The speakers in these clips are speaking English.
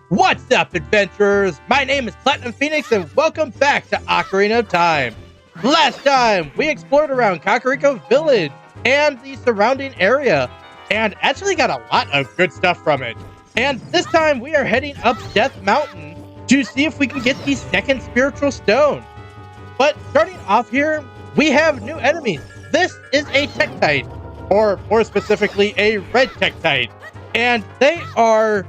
What's up, adventurers? My name is Platinum Phoenix, and welcome back to Ocarina of Time. Last time, we explored around Kakariko Village and the surrounding area, and actually got a lot of good stuff from it. And this time, we are heading up Death Mountain to see if we can get the second spiritual stone. But starting off here, we have new enemies. This is a Tektite, or more specifically, a red Tektite. And they are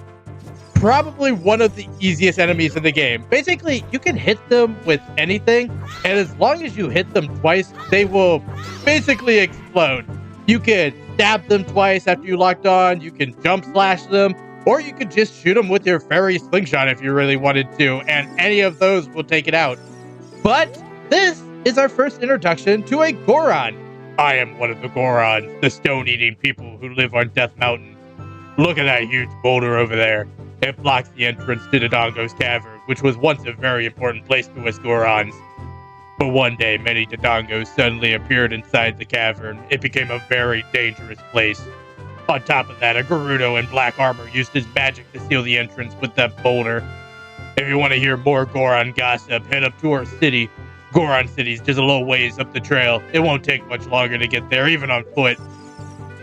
probably one of the easiest enemies in the game. Basically, you can hit them with anything, and as long as you hit them twice, they will basically explode. You can stab them twice after you locked on, you can jump slash them, or you could just shoot them with your fairy slingshot if you really wanted to, and any of those will take it out. But this is our first introduction to a Goron. I am one of the Gorons, the stone-eating people who live on Death Mountain. Look at that huge boulder over there. It blocks the entrance to Dodongo's Cavern, which was once a very important place to us Gorons. But one day, many Dodongos suddenly appeared inside the cavern. It became a very dangerous place. On top of that, a Gerudo in black armor used his magic to seal the entrance with that boulder. If you want to hear more Goron gossip, head up to our city. Goron City's just a little ways up the trail. It won't take much longer to get there, even on foot.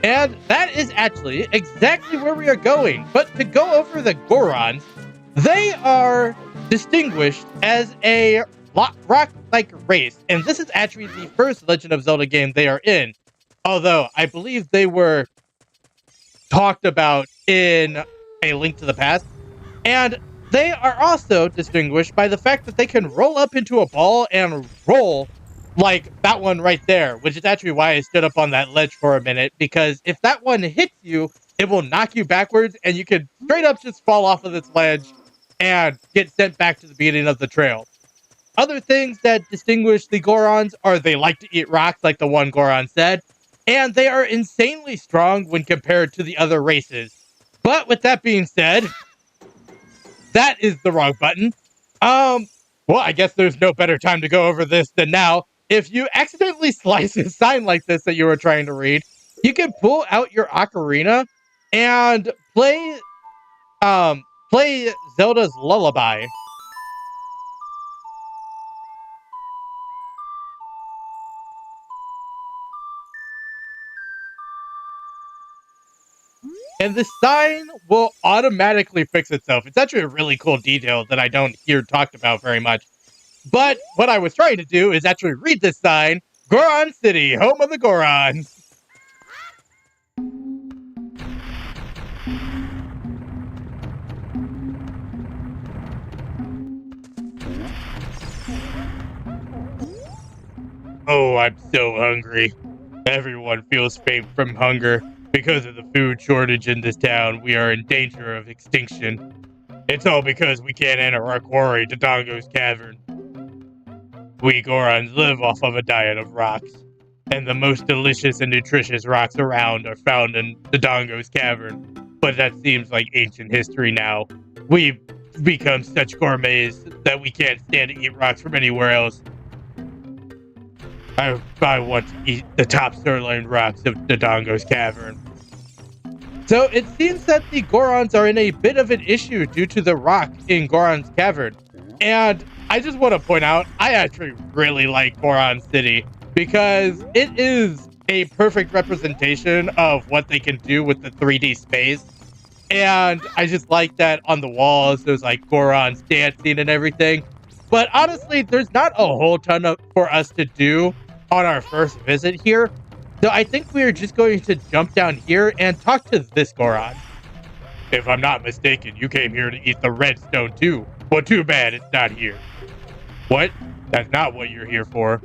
And that is actually exactly where we are going. But to go over the Gorons, they are distinguished as a rock-like race. And this is actually the first Legend of Zelda game they are in. Although, I believe they were talked about in A Link to the Past. And they are also distinguished by the fact that they can roll up into a ball and roll like that one right there, which is actually why I stood up on that ledge for a minute, because if that one hits you, it will knock you backwards, and you can straight up just fall off of this ledge and get sent back to the beginning of the trail. Other things that distinguish the Gorons are they like to eat rocks, like the one Goron said, and they are insanely strong when compared to the other races. But with that being said, that is the wrong button. Well, I guess there's no better time to go over this than now. If you accidentally slice a sign like this that you were trying to read, you can pull out your ocarina and play Zelda's Lullaby. And the sign will automatically fix itself. It's actually a really cool detail that I don't hear talked about very much. But what I was trying to do is actually read this sign. Goron City, home of the Gorons. Oh, I'm so hungry. Everyone feels faint from hunger. Because of the food shortage in this town, we are in danger of extinction. It's all because we can't enter our quarry, Dodongo's Cavern. We Gorons live off of a diet of rocks, and the most delicious and nutritious rocks around are found in Dodongo's Cavern. But that seems like ancient history now. We've become such gourmets that we can't stand to eat rocks from anywhere else. I want to eat the top sirloin rocks of Dodongo's Cavern. So it seems that the Gorons are in a bit of an issue due to the rock in Goron's Cavern. And I just want to point out, I actually really like Goron City because it is a perfect representation of what they can do with the 3D space. And I just like that on the walls, there's like Gorons dancing and everything. But honestly, there's not a whole ton for us to do on our first visit here. So I think we are just going to jump down here and talk to this Goron. If I'm not mistaken, you came here to eat the redstone too. Well, too bad it's not here. What? That's not what you're here for.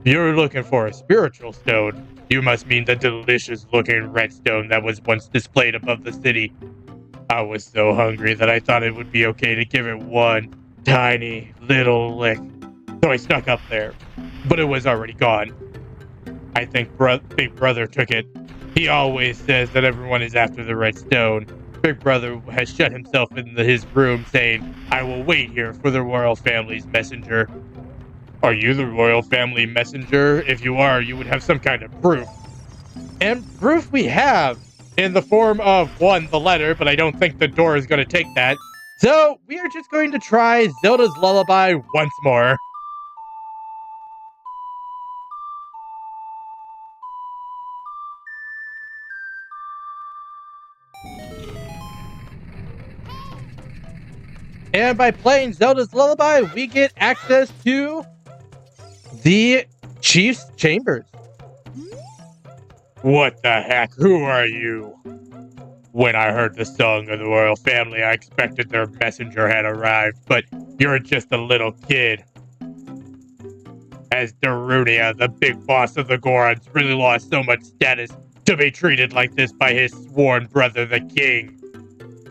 You're looking for a spiritual stone. You must mean the delicious looking redstone that was once displayed above the city. I was so hungry that I thought it would be okay to give it one tiny little lick. So I snuck up there, but it was already gone. I think Big Brother took it. He always says that everyone is after the red stone. Big Brother has shut himself in his room saying, I will wait here for the royal family's messenger. Are you the royal family messenger? If you are, you would have some kind of proof. And proof we have in the form of, one, the letter, but I don't think the door is going to take that. So we are just going to try Zelda's Lullaby once more. And by playing Zelda's Lullaby, we get access to the Chief's Chambers. What the heck? Who are you? When I heard the song of the royal family, I expected their messenger had arrived, but you're just a little kid. As Darunia, the big boss of the Gorons, really lost so much status to be treated like this by his sworn brother, the king.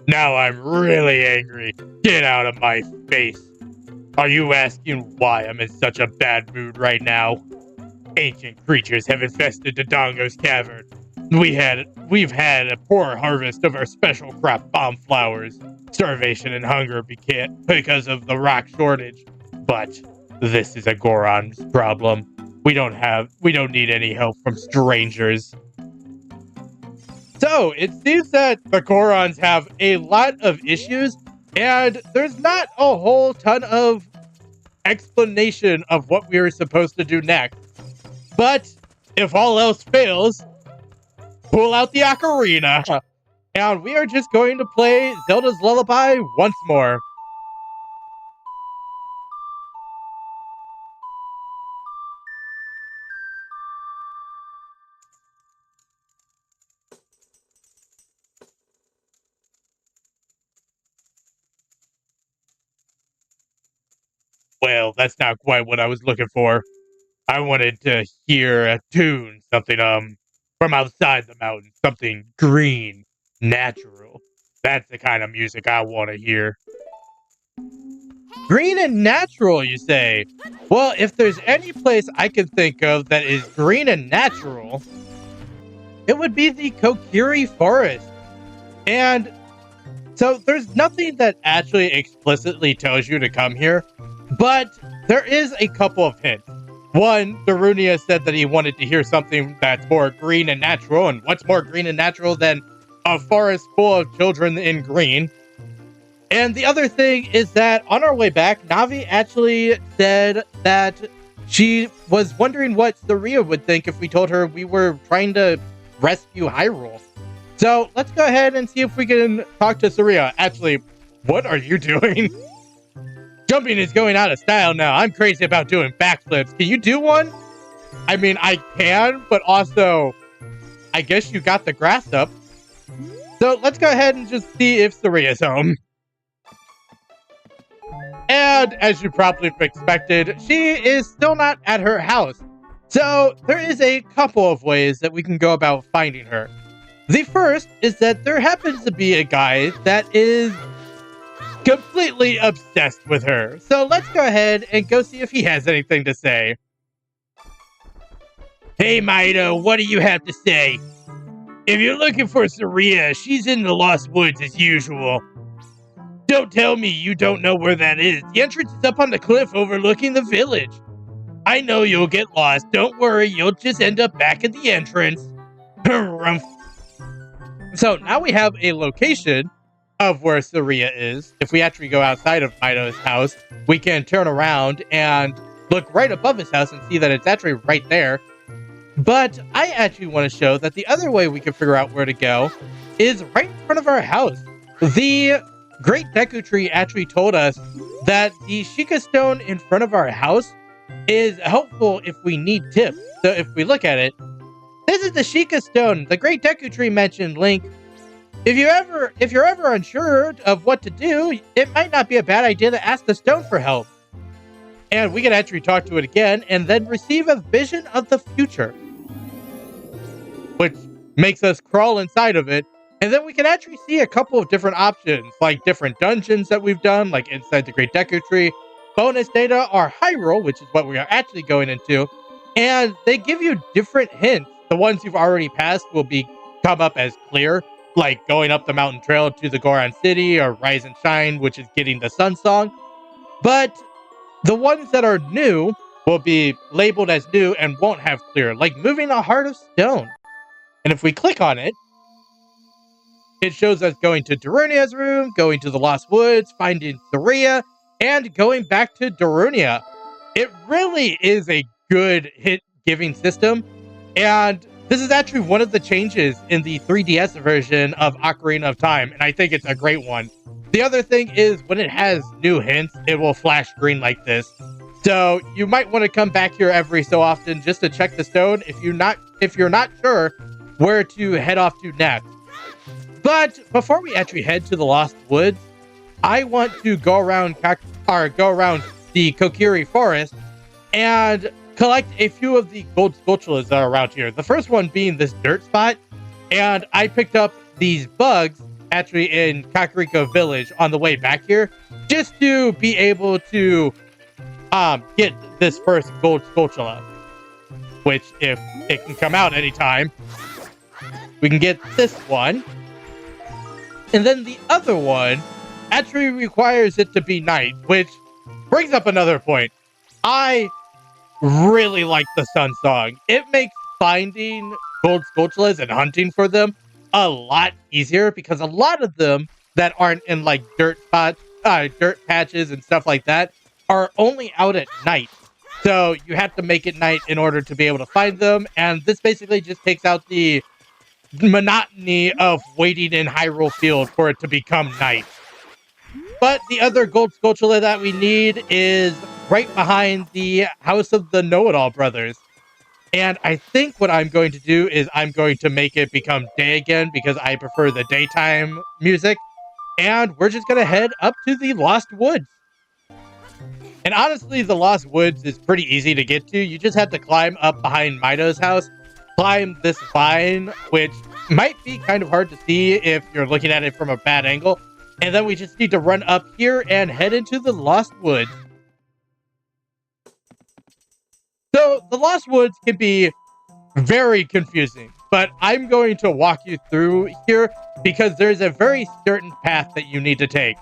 Now I'm really angry. Get out of my face. Are you asking why I'm in such a bad mood right now? Ancient creatures have infested Dodongo's cavern. We've had a poor harvest of our special crop bomb flowers. Starvation and hunger because of the rock shortage. But this is a Goron's problem. We don't need any help from strangers. So it seems that the Gorons have a lot of issues, and there's not a whole ton of explanation of what we are supposed to do next. But if all else fails, pull out the Ocarina, and we are just going to play Zelda's Lullaby once more. Well, that's not quite what I was looking for. I wanted to hear a tune, something from outside the mountain, something green, natural. That's the kind of music I want to hear. Green and natural, you say? Well, if there's any place I can think of that is green and natural, it would be the Kokiri Forest. And so there's nothing that actually explicitly tells you to come here, but there is a couple of hints. One, Darunia said that he wanted to hear something that's more green and natural, and what's more green and natural than a forest full of children in green? And the other thing is that on our way back, Navi actually said that she was wondering what Saria would think if we told her we were trying to rescue Hyrule. So let's go ahead and see if we can talk to Saria. Actually, what are you doing? Jumping is going out of style now. I'm crazy about doing backflips. Can you do one? I mean, I can, but also, I guess you got the grass up. So let's go ahead and just see if Saria's home. And as you probably expected, she is still not at her house. So there is a couple of ways that we can go about finding her. The first is that there happens to be a guy that is completely obsessed with her. So let's go ahead and go see if he has anything to say. Hey, Maito, what do you have to say? If you're looking for Saria, she's in the Lost Woods as usual. Don't tell me you don't know where that is. The entrance is up on the cliff overlooking the village. I know you'll get lost. Don't worry, you'll just end up back at the entrance. So now we have a location of where Saria is. If we actually go outside of Maito's house, we can turn around and look right above his house and see that it's actually right there. But I actually want to show that the other way we can figure out where to go is right in front of our house. The Great Deku Tree actually told us that the Sheikah Stone in front of our house is helpful if we need tips. So if we look at it, this is the Sheikah Stone. The Great Deku Tree mentioned Link. If you're ever unsure of what to do, it might not be a bad idea to ask the stone for help. And we can actually talk to it again and then receive a vision of the future, which makes us crawl inside of it. And then we can actually see a couple of different options, like different dungeons that we've done, like inside the Great Deku Tree. Bonus data are Hyrule, which is what we are actually going into. And they give you different hints. The ones you've already passed will come up as clear, like going up the mountain trail to the Goron City, or Rise and Shine, which is getting the Sun Song. But the ones that are new will be labeled as new and won't have clear, like moving a Heart of Stone. And if we click on it, It shows us going to Darunia's room, going to the Lost Woods, finding Saria, and going back to Darunia. It really is a good hit-giving system, and this is actually one of the changes in the 3DS version of Ocarina of Time, and I think it's a great one. The other thing is, when it has new hints, it will flash green like this. So you might want to come back here every so often just to check the stone if you're not sure where to head off to next. But before we actually head to the Lost Woods, I want to go around the Kokiri Forest and collect a few of the gold Skulltulas that are around here. The first one being this dirt spot, and I picked up these bugs actually in Kakariko Village on the way back here, just to be able to get this first gold Skulltula, which, if it can come out anytime, we can get this one. And then the other one actually requires it to be night, which brings up another point. I really like the Sun Song. It makes finding gold Skulltulas and hunting for them a lot easier, because a lot of them that aren't in like dirt patches and stuff like that are only out at night. So you have to make it night in order to be able to find them, and this basically just takes out the monotony of waiting in Hyrule Field for it to become night. But the other gold Skulltula that we need is right behind the house of the Know-It-All brothers. And I think what I'm going to do is I'm going to make it become day again, because I prefer the daytime music. And we're just going to head up to the Lost Woods. And honestly, the Lost Woods is pretty easy to get to. You just have to climb up behind Mido's house, climb this vine, which might be kind of hard to see if you're looking at it from a bad angle. And then we just need to run up here and head into the Lost Woods. So, the Lost Woods can be very confusing, but I'm going to walk you through here because there's a very certain path that you need to take.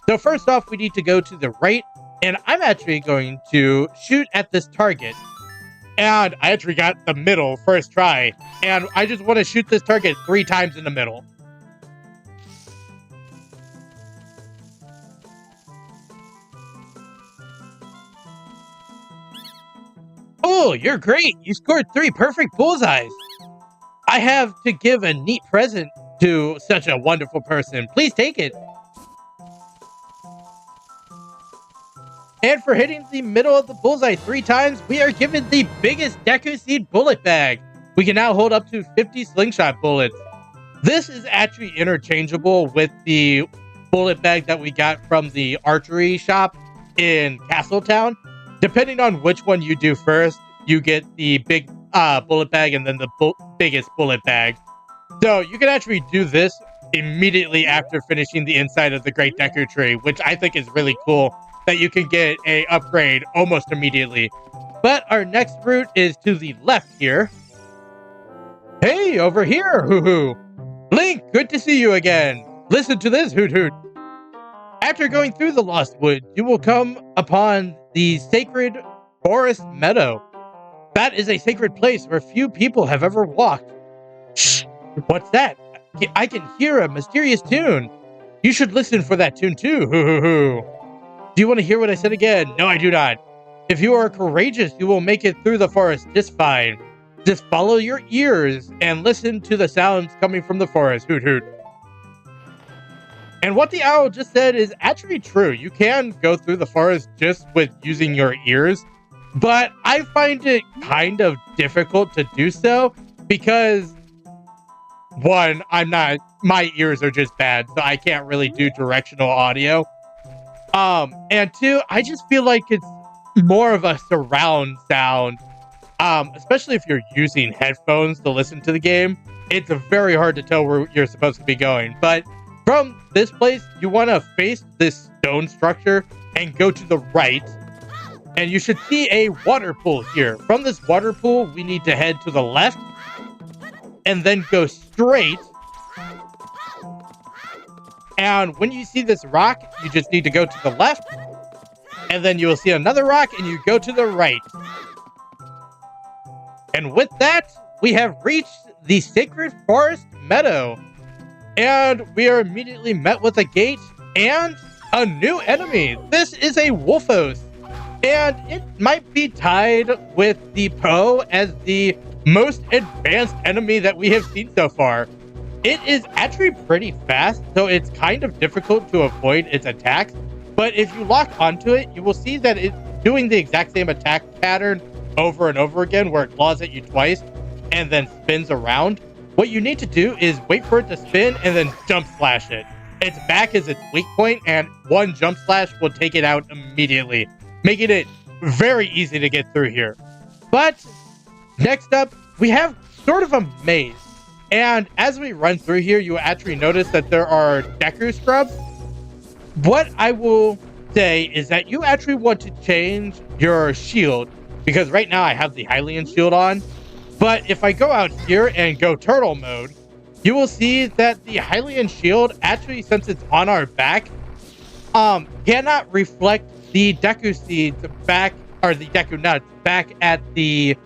So first off, we need to go to the right, and I'm actually going to shoot at this target. And I actually got the middle first try, and I just want to shoot this target 3 times in the middle. Oh, you're great! You scored 3 perfect bullseyes! I have to give a neat present to such a wonderful person. Please take it. And for hitting the middle of the bullseye 3 times, we are given the biggest Deku Seed bullet bag. We can now hold up to 50 slingshot bullets. This is actually interchangeable with the bullet bag that we got from the archery shop in Castletown. Depending on which one you do first, you get the big bullet bag and then the biggest bullet bag. So you can actually do this immediately after finishing the inside of the Great Deku Tree, which I think is really cool, that you can get a upgrade almost immediately. But our next route is to the left here. Hey, over here, hoo-hoo! Link, good to see you again! Listen to this, hoot-hoot! After going through the Lost Wood, you will come upon the Sacred Forest Meadow. That is a sacred place where few people have ever walked. Shh! What's that? I can hear a mysterious tune. You should listen for that tune too, hoo-hoo-hoo! Do you want to hear what I said again? No, I do not. If you are courageous, you will make it through the forest just fine. Just follow your ears and listen to the sounds coming from the forest, hoot hoot. And what the owl just said is actually true. You can go through the forest just with using your ears, but I find it kind of difficult to do so because, one, my ears are just bad, so I can't really do directional audio. And 2, I just feel like it's more of a surround sound, especially if you're using headphones to listen to the game. It's very hard to tell where you're supposed to be going. But from this place, you want to face this stone structure and go to the right. And you should see a water pool here. From this water pool, we need to head to the left and then go straight. And when you see this rock, you just need to go to the left. And then you will see another rock and you go to the right. And with that, we have reached the Sacred Forest Meadow. And we are immediately met with a gate and a new enemy. This is a Wolfos, and it might be tied with the Poe as the most advanced enemy that we have seen so far. It is actually pretty fast, so it's kind of difficult to avoid its attacks. But if you lock onto it, you will see that it's doing the exact same attack pattern over and over again, where it claws at you twice and then spins around. What you need to do is wait for it to spin and then jump slash it. Its back is its weak point, and one jump slash will take it out immediately, making it very easy to get through here. But next up, we have sort of a maze. And as we run through here, you actually notice that there are Deku scrubs. What I will say is that you actually want to change your shield, because right now I have the Hylian shield on. But if I go out here and go turtle mode, you will see that the Hylian shield actually, since it's on our back, cannot reflect the Deku seeds back, or the Deku nuts back at the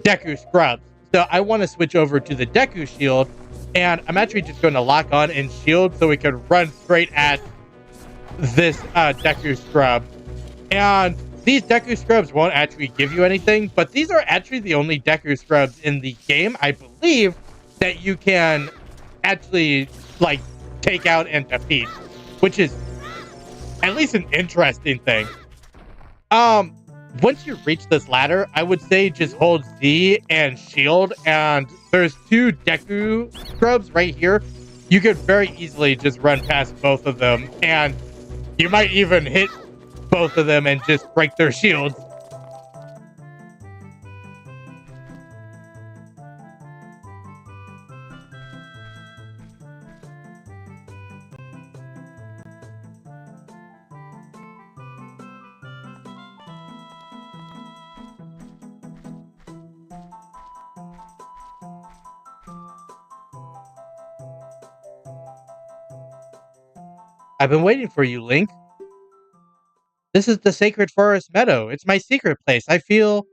Deku scrubs. So I want to switch over to the Deku shield, and I'm actually just going to lock on and shield so we can run straight at this Deku scrub. And these Deku scrubs won't actually give you anything, but these are actually the only Deku scrubs in the game, I believe, that you can actually like take out and defeat, which is at least an interesting thing. Once you reach this ladder, I would say just hold Z and shield, and there's two Deku scrubs right here. You could very easily just run past both of them, and you might even hit both of them and just break their shields. I've been waiting for you, Link. This is the Sacred Forest Meadow. It's my secret place. I feel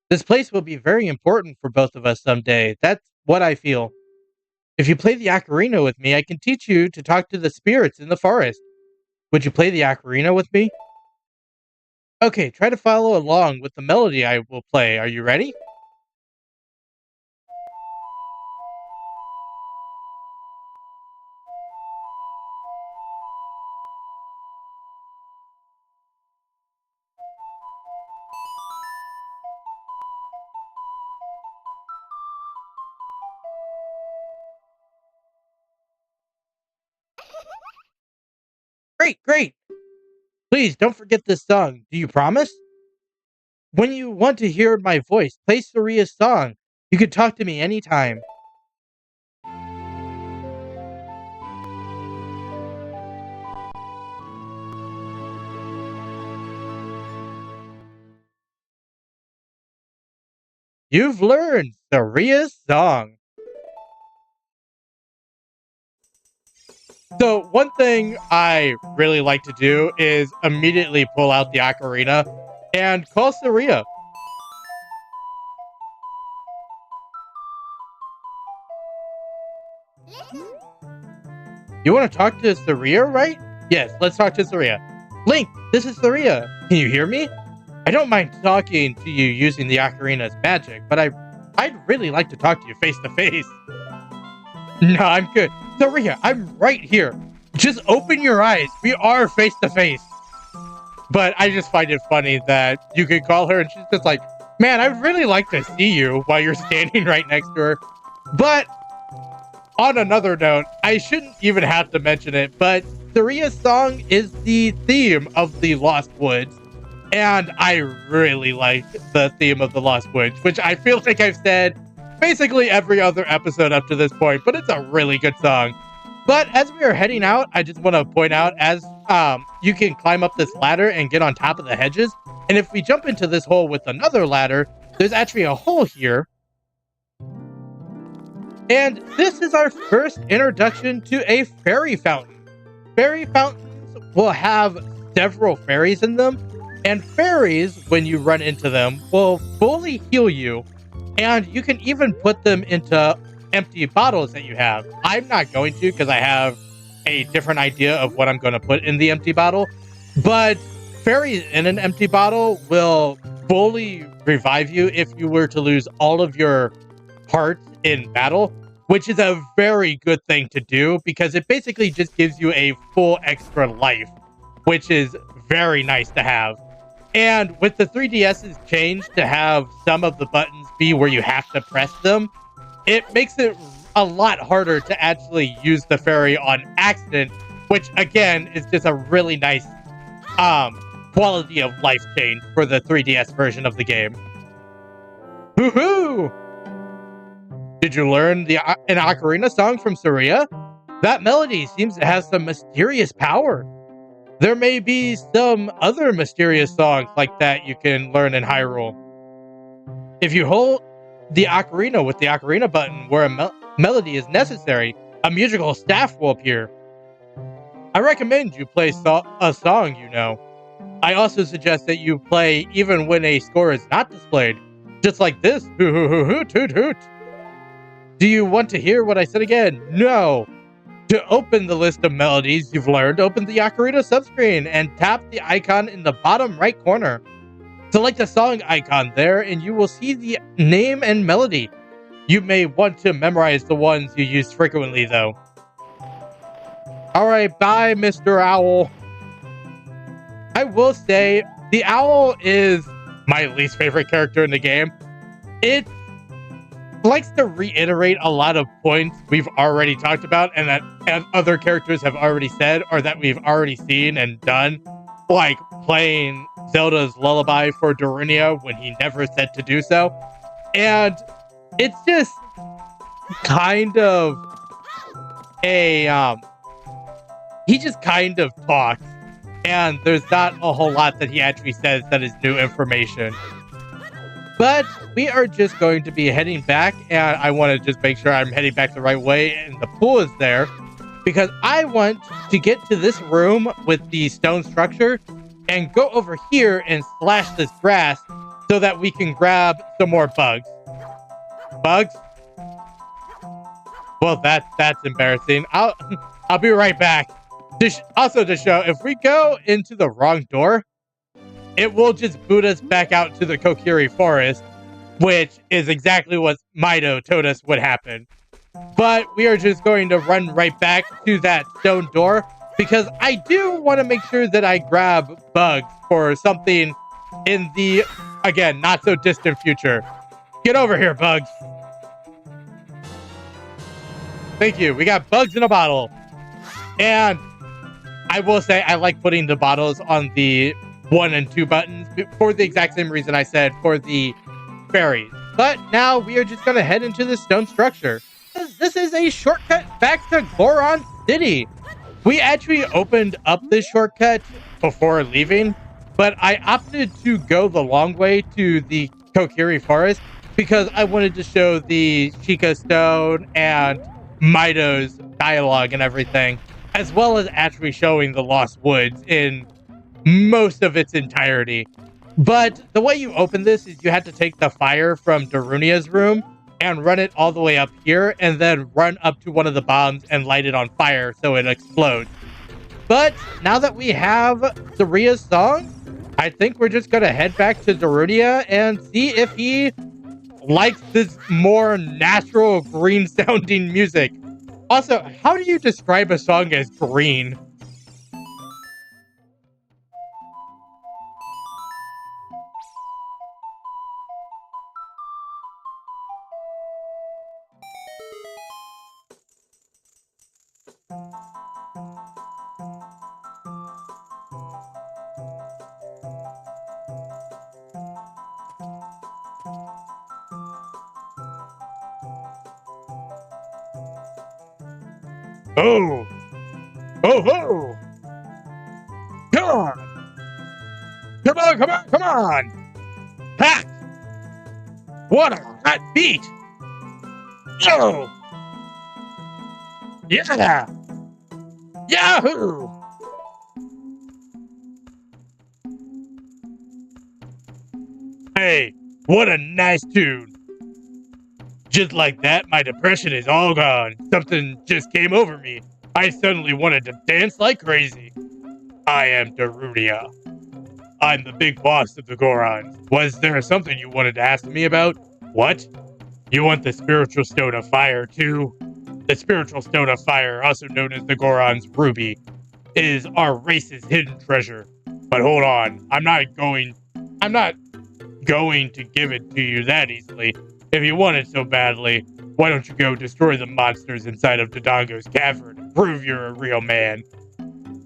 this place will be very important for both of us someday. That's what I feel. If you play the ocarina with me, I can teach you to talk to the spirits in the forest. Would you play the ocarina with me? Okay, try to follow along with the melody I will play. Are you ready? Great, great. Please don't forget this song. Do you promise? When you want to hear my voice, play Saria's song. You can talk to me anytime. You've learned Saria's song. So one thing I really like to do is immediately pull out the ocarina and call Saria. You want to talk to Saria, right? Yes, let's talk to Saria. Link, this is Saria. Can you hear me? I don't mind talking to you using the ocarina's magic, but I'd really like to talk to you face to face. No, I'm good. Saria, I'm right here. Just open your eyes. We are face to face. But I just find it funny that you could call her and she's just like, man, I'd really like to see you while you're standing right next to her. But on another note, I shouldn't even have to mention it, but Saria's song is the theme of the Lost Woods. And I really like the theme of the Lost Woods, which I feel like I've said basically every other episode up to this point, but it's a really good song. But as we are heading out, I just want to point out as you can climb up this ladder and get on top of the hedges. And if we jump into this hole with another ladder, there's actually a hole here. And this is our first introduction to a fairy fountain. Fairy fountains will have several fairies in them. And fairies, when you run into them, will fully heal you. And you can even put them into empty bottles that you have. I'm not going to because I have a different idea of what I'm going to put in the empty bottle. But fairies in an empty bottle will fully revive you if you were to lose all of your hearts in battle, which is a very good thing to do because it basically just gives you a full extra life, which is very nice to have. And with the 3DS's change to have some of the buttons be where you have to press them, it makes it a lot harder to actually use the fairy on accident, which again is just a really nice quality of life change for the 3DS version of the game. Woohoo! Did you learn an Ocarina song from Saria? That melody seems to have some mysterious power. There may be some other mysterious songs like that you can learn in Hyrule. If you hold the ocarina with the ocarina button where a melody is necessary, a musical staff will appear. I recommend you play a song you know. I also suggest that you play even when a score is not displayed, just like this. Hoo hoo hoo hoo toot hoot. Do you want to hear what I said again? No. To open the list of melodies you've learned, open the Ocarina subscreen and tap the icon in the bottom right corner. Select the song icon there and you will see the name and melody. You may want to memorize the ones you use frequently though. Alright, bye Mr. Owl. I will say, the owl is my least favorite character in the game. It likes to reiterate a lot of points we've already talked about and that other characters have already said or that we've already seen and done, like playing Zelda's lullaby for Darunia when he never said to do so. And it's just kind of he just kind of talks and there's not a whole lot that he actually says that is new information. But we are just going to be heading back, and I want to just make sure I'm heading back the right way, and the pool is there, because I want to get to this room with the stone structure and go over here and slash this grass so that we can grab some more bugs. Bugs? Well, that's embarrassing. I'll be right back. Also to show, if we go into the wrong door, it will just boot us back out to the Kokiri Forest, which is exactly what Mido told us would happen. But we are just going to run right back to that stone door because I do want to make sure that I grab bugs for something in the, again, not so distant future. Get over here, bugs. Thank you. We got bugs in a bottle. And I will say I like putting the bottles on the 1 and 2 buttons for the exact same reason I said for the fairies. But now we are just going to head into the stone structure. This is a shortcut back to Goron City. We actually opened up this shortcut before leaving, but I opted to go the long way to the Kokiri Forest because I wanted to show the Chica Stone and Mido's dialogue and everything, as well as actually showing the Lost Woods in most of its entirety. But the way you open this is you have to take the fire from Darunia's room and run it all the way up here and then run up to one of the bombs and light it on fire so it explodes. But now that we have Saria's song, I think we're just gonna head back to Darunia and see if he likes this more natural green sounding music. Also, how do you describe a song as green? Oh! Oh ho! Come on! Come on, come on, come on! Ha! What a hot beat! Yo! Yeah! Yahoo! Hey, what a nice tune! Just like that, my depression is all gone. Something just came over me. I suddenly wanted to dance like crazy. I am Darunia. I'm the big boss of the Gorons. Was there something you wanted to ask me about? What? You want the spiritual stone of fire, too? The spiritual stone of fire, also known as the Goron's ruby, is our race's hidden treasure. But hold on, I'm not going to give it to you that easily. If you want it so badly, why don't you go destroy the monsters inside of Dodongo's cavern and prove you're a real man?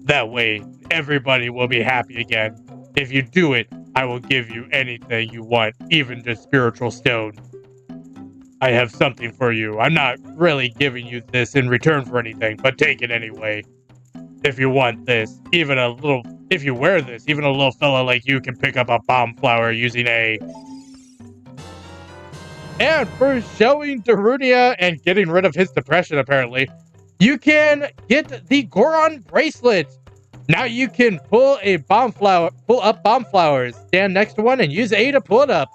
That way, everybody will be happy again. If you do it, I will give you anything you want, even the spiritual stone. I have something for you. I'm not really giving you this in return for anything, but take it anyway. If you want this, if you wear this, even a little fella like you can pick up a bomb flower using a... And for showing Darunia and getting rid of his depression, apparently, you can get the Goron bracelet. Now you can pull up bomb flowers, stand next to one, and use A to pull it up.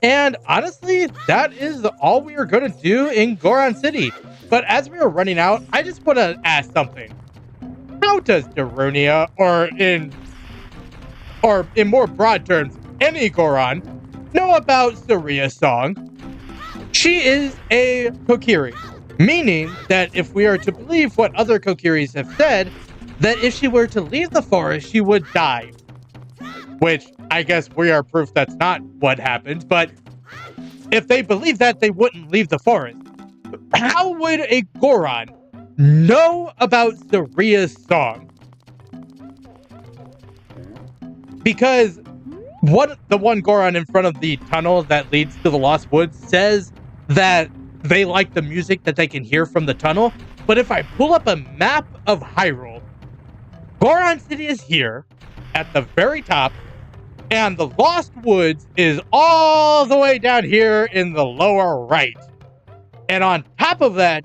And honestly, that is all we are going to do in Goron City. But as we are running out, I just want to ask something. How does Darunia, or in more broad terms, any Goron, know about Saria's song? She is a Kokiri, meaning that if we are to believe what other Kokiris have said, that if she were to leave the forest, she would die. Which, I guess we are proof that's not what happened, but if they believe that, they wouldn't leave the forest. How would a Goron know about Saria's song? Because the one Goron in front of the tunnel that leads to the Lost Woods says that they like the music that they can hear from the tunnel, but if I pull up a map of Hyrule, Goron City is here at the very top, and the Lost Woods is all the way down here in the lower right. And on top of that,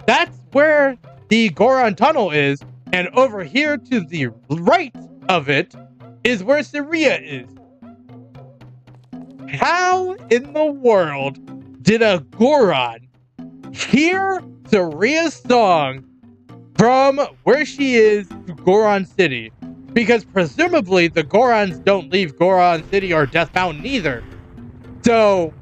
that's where the Goron Tunnel is, and over here to the right of it is where Saria is. How in the world did a Goron hear Saria's song from where she is to Goron City? Because presumably the Gorons don't leave Goron City or Death Mountain either. So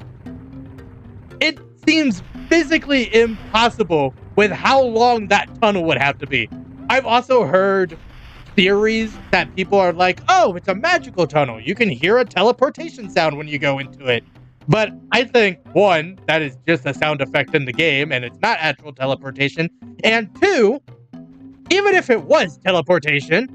it seems physically impossible with how long that tunnel would have to be. I've also heard theories that people are like, oh, it's a magical tunnel. You can hear a teleportation sound when you go into it. But I think, one, that is just a sound effect in the game and it's not actual teleportation. And two, even if it was teleportation,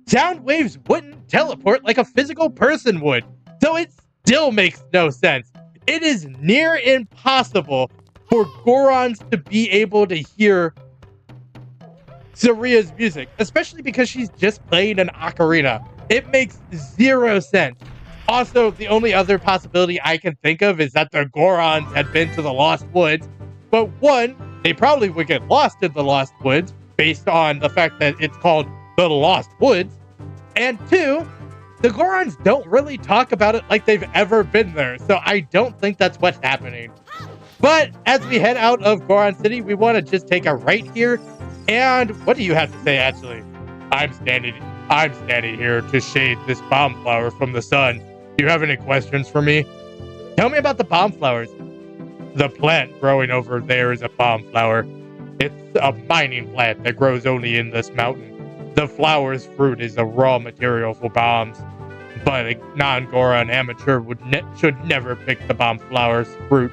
sound waves wouldn't teleport like a physical person would. So it still makes no sense. It is near impossible for Gorons to be able to hear Saria's music, especially because she's just playing an ocarina. It makes zero sense. Also, the only other possibility I can think of is that the Gorons had been to the Lost Woods. But one, they probably would get lost in the Lost Woods based on the fact that it's called the Lost Woods. And two, the Gorons don't really talk about it like they've ever been there. So I don't think that's what's happening. But as we head out of Goron City, we want to just take a right here. And what do you have to say, actually? I'm standing here to shade this bomb flower from the sun. Do you have any questions for me? Tell me about the bomb flowers. The plant growing over there is a bomb flower. It's a mining plant that grows only in this mountain. The flower's fruit is a raw material for bombs. But a non-Goron amateur should never pick the bomb flower's fruit.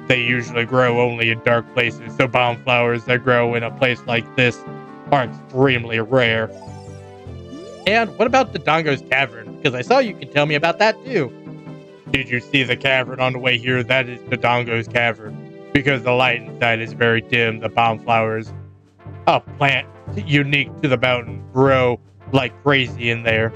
They usually grow only in dark places, so bomb flowers that grow in a place like this are extremely rare. And what about the Dodongo's Cavern? Because I saw you could tell me about that too. Did you see the cavern on the way here? That is the Dodongo's Cavern. Because the light inside is very dim, the bomb flowers, a plant unique to the mountain, grow like crazy in there.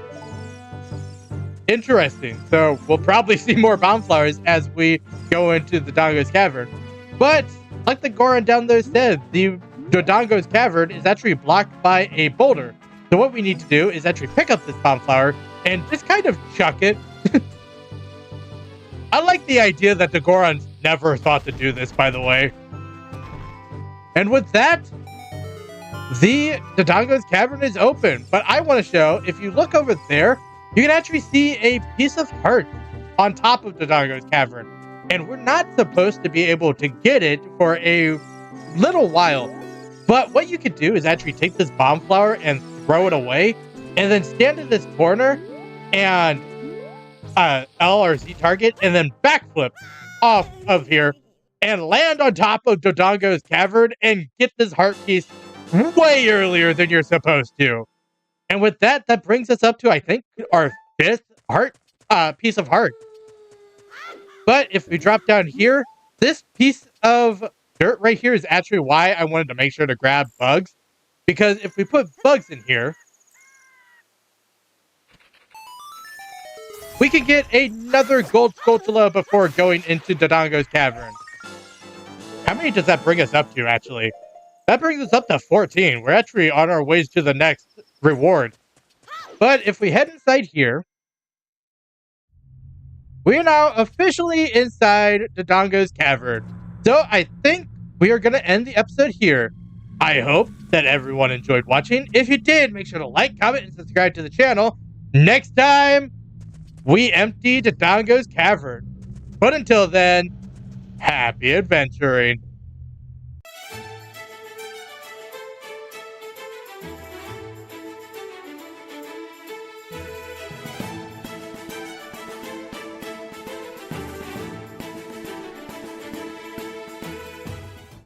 Interesting. So we'll probably see more bomb flowers as we go into the Dodongo's Cavern. But like the Goron down there said, the Dodongo's Cavern is actually blocked by a boulder. So what we need to do is actually pick up this bomb flower and just kind of chuck it. I like the idea that the Gorons never thought to do this, by the way. And with that, the Dodongo's Cavern is open. But I want to show, if you look over there, you can actually see a piece of heart on top of Dodongo's Cavern. And we're not supposed to be able to get it for a little while. But what you could do is actually take this bomb flower and throw it away, and then stand in this corner and L or Z target, and then backflip off of here and land on top of Dodongo's Cavern and get this heart piece way earlier than you're supposed to. And with that, that brings us up to, I think, our 5th heart piece of heart. But if we drop down here, this piece of dirt right here is actually why I wanted to make sure to grab bugs. Because if we put bugs in here, we can get another gold Skulltula before going into Dodongo's Cavern. How many does that bring us up to, actually? That brings us up to 14. We're actually on our ways to the next reward. But if we head inside here, we are now officially inside Dodongo's Cavern. So I think we are going to end the episode here. I hope that everyone enjoyed watching. If you did, make sure to like, comment, and subscribe to the channel. Next time, we empty Dodongo's Cavern. But until then, happy adventuring.